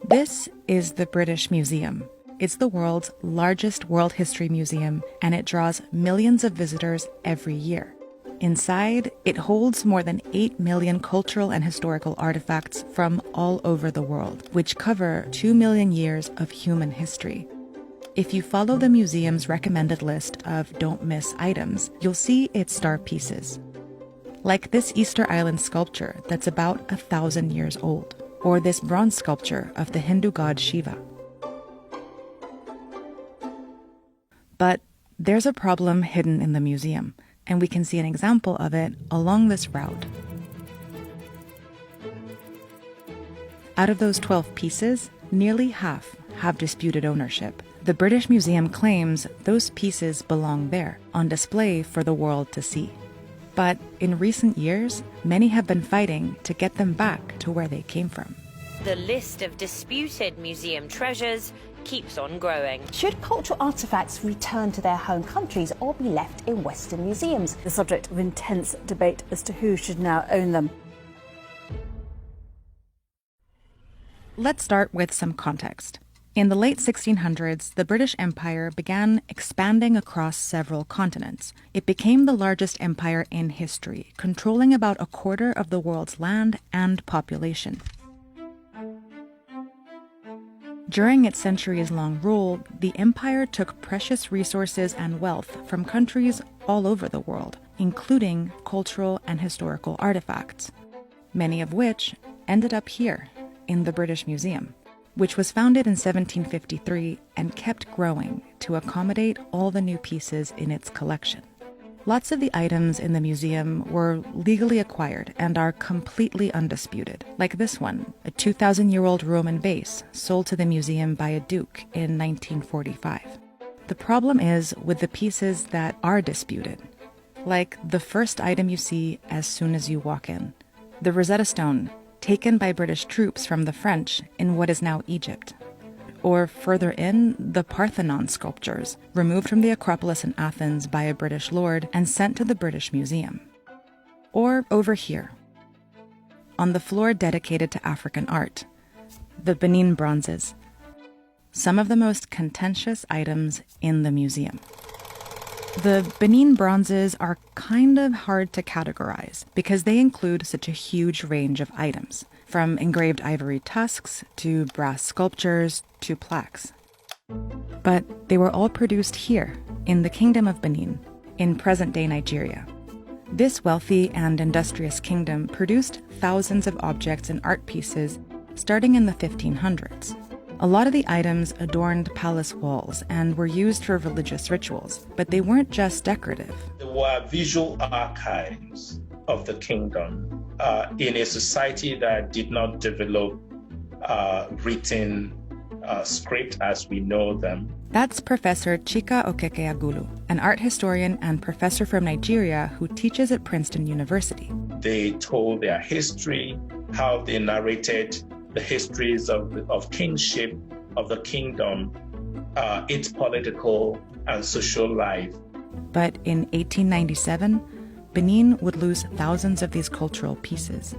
This is the British Museum. It's the world's largest world history museum, and it draws millions of visitors every year. Inside, it holds more than 8 million cultural and historical artifacts from all over the world, which cover 2 million years of human history. If you follow the museum's recommended list of don't miss items, you'll see its star pieces. Like this Easter Island sculpture that's about 1,000 years old, or this bronze sculpture of the Hindu god Shiva. But there's a problem hidden in the museum, and we can see an example of it along this route. Out of those 12 pieces, nearly half have disputed ownership. The British Museum claims those pieces belong there, on display for the world to see. But in recent years, many have been fighting to get them back to where they came from. The list of disputed museum treasures keeps on growing. Should cultural artefacts return to their home countries or be left in Western museums? The subject of intense debate as to who should now own them. Let's start with some context. In the late 1600s, the British Empire began expanding across several continents. It became the largest empire in history, controlling about a quarter of the world's land and population. During its centuries-long rule, the empire took precious resources and wealth from countries all over the world, including cultural and historical artifacts, many of which ended up here in the British Museum, which was founded in 1753 and kept growing to accommodate all the new pieces in its collection. Lots of the items in the museum were legally acquired and are completely undisputed, like this one, a 2,000-year-old Roman vase sold to the museum by a duke in 1945. The problem is with the pieces that are disputed, like the first item you see as soon as you walk in, the Rosetta Stone, taken by British troops from the French in what is now Egypt. Or further in, the Parthenon sculptures, removed from the Acropolis in Athens by a British lord and sent to the British Museum. Or over here, on the floor dedicated to African art, the Benin bronzes, some of the most contentious items in the museum. The Benin bronzes are kind of hard to categorize because they include such a huge range of items, from engraved ivory tusks to brass sculptures to plaques. But they were all produced here, in the Kingdom of Benin, in present-day Nigeria. This wealthy and industrious kingdom produced thousands of objects and art pieces starting in the 1500s. A lot of the items adorned palace walls and were used for religious rituals, but they weren't just decorative. There were visual archives of the kingdom in a society that did not develop written script as we know them. That's Professor Chika Okeke-Agulu, an art historian and professor from Nigeria who teaches at Princeton University. They told their history, how they narrated the histories of kingship, of the kingdom, its political and social life. But in 1897, Benin would lose thousands of these cultural pieces.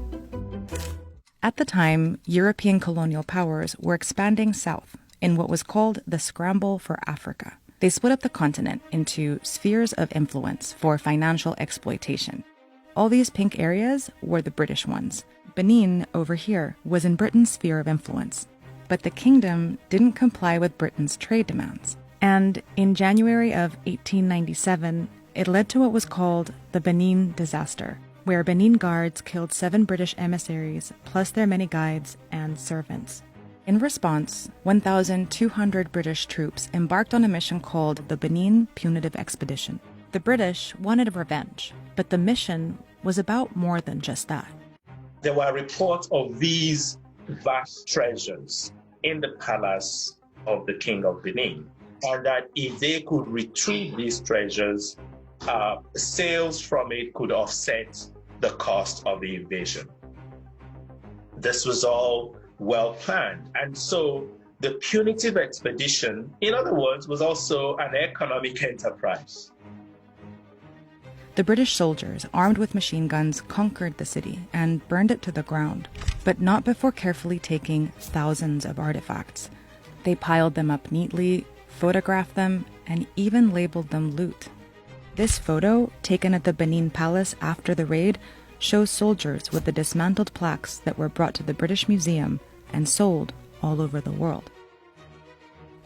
At the time, European colonial powers were expanding south in what was called the Scramble for Africa. They split up the continent into spheres of influence for financial exploitation. All these pink areas were the British ones. Benin, over here, was in Britain's sphere of influence. But the kingdom didn't comply with Britain's trade demands. And in January of 1897, it led to what was called the Benin disaster, where Benin guards killed 7 British emissaries, plus their many guides and servants. In response, 1,200 British troops embarked on a mission called the Benin Punitive Expedition. The British wanted revenge, but the mission was about more than just that. There were reports of these vast treasures in the palace of the king of Benin, and that if they could retrieve these treasures, sales from it could offset the cost of the invasion. This was all well planned, and so the punitive expedition, in other words, was also an economic enterprise. The British soldiers, armed with machine guns, conquered the city and burned it to the ground, but not before carefully taking thousands of artifacts. They piled them up neatly, photographed them, and even labeled them loot. This photo, taken at the Benin Palace after the raid, shows soldiers with the dismantled plaques that were brought to the British Museum and sold all over the world.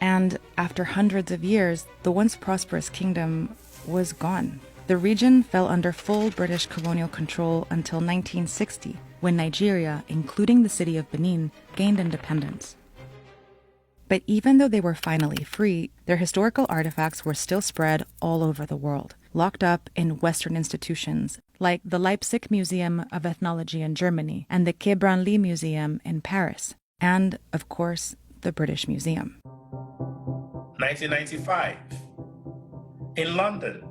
And after hundreds of years, the once prosperous kingdom was gone. The region fell under full British colonial control until 1960, when Nigeria, including the city of Benin, gained independence. But even though they were finally free, their historical artifacts were still spread all over the world, locked up in Western institutions like the Leipzig Museum of Ethnology in Germany and the Quai Branly Museum in Paris, and, of course, the British Museum. 1995, in London.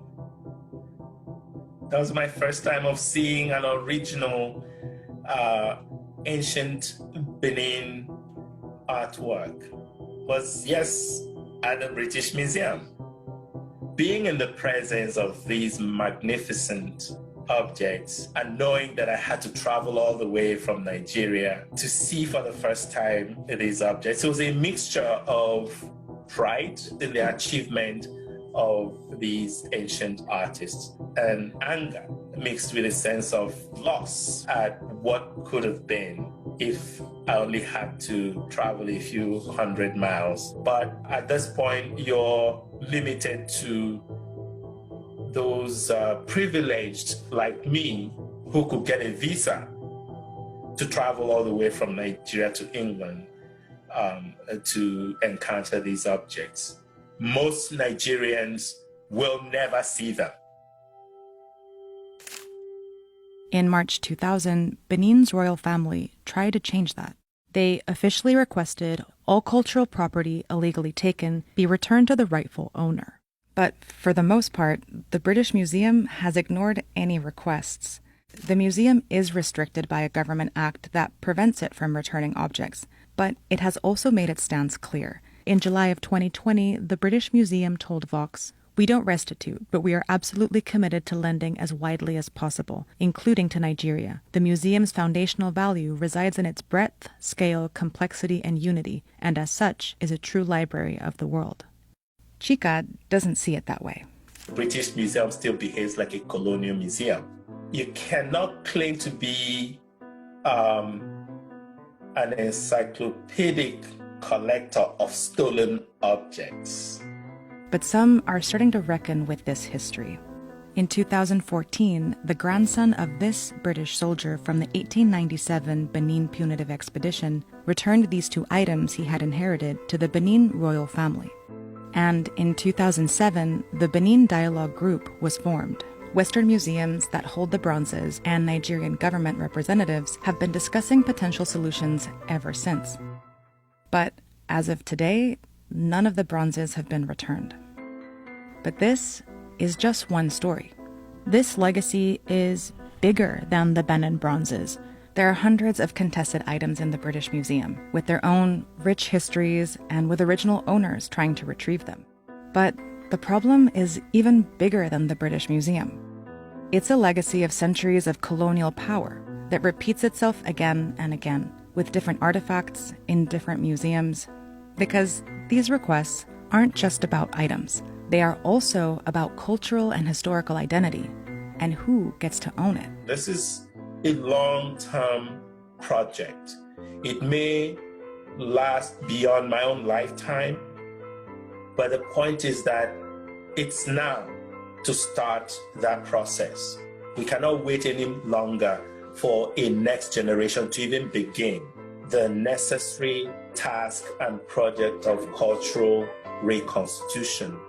That was my first time of seeing an original ancient Benin artwork. Was, yes, at the British Museum. Being in the presence of these magnificent objects and knowing that I had to travel all the way from Nigeria to see for the first time these objects, it was a mixture of pride in the achievement of these ancient artists and anger mixed with a sense of loss at what could have been if I only had to travel a few hundred miles. But at this point, you're limited to those privileged like me who could get a visa to travel all the way from Nigeria to England to encounter these objects. Most Nigerians will never see them. In March 2000, Benin's royal family tried to change that. They officially requested all cultural property illegally taken be returned to the rightful owner. But for the most part, the British Museum has ignored any requests. The museum is restricted by a government act that prevents it from returning objects, but it has also made its stance clear. In July of 2020, the British Museum told Vox, "We don't restitute, but we are absolutely committed to lending as widely as possible, including to Nigeria. The museum's foundational value resides in its breadth, scale, complexity, and unity, and as such is a true library of the world." Chika doesn't see it that way. The British Museum still behaves like a colonial museum. You cannot claim to be an encyclopedic collector of stolen objects. But some are starting to reckon with this history. In 2014, the grandson of this British soldier from the 1897 Benin Punitive Expedition returned these two items he had inherited to the Benin royal family. And in 2007, the Benin Dialogue Group was formed. Western museums that hold the bronzes and Nigerian government representatives have been discussing potential solutions ever since. But as of today, none of the bronzes have been returned. But this is just one story. This legacy is bigger than the Benin bronzes. There are hundreds of contested items in the British Museum, with their own rich histories and with original owners trying to retrieve them. But the problem is even bigger than the British Museum. It's a legacy of centuries of colonial power that repeats itself again and again, with different artifacts in different museums, because these requests aren't just about items. They are also about cultural and historical identity and who gets to own it. This is a long-term project. It may last beyond my own lifetime, but the point is that it's now to start that process. We cannot wait any longer for a next generation to even begin the necessary task and project of cultural reconstitution.